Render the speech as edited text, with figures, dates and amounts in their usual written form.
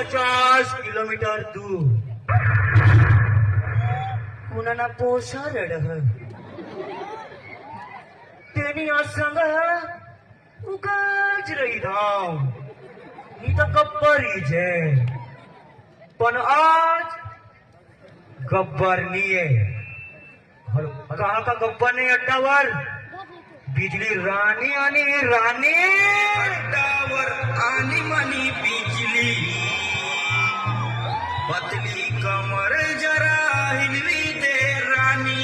50 kilometre दूर कुणाना पोसा रडह तेनी आज सांगा उगाच रही धाव ही तो गब्बरी छे पण आज गब्बर नहीं है कहा का गब्बर नहीं अड्डावर बिजली रानी आणि राणी अड्डावर आनी मनी बिजली पतली कमर जरा हिलवी दे रानी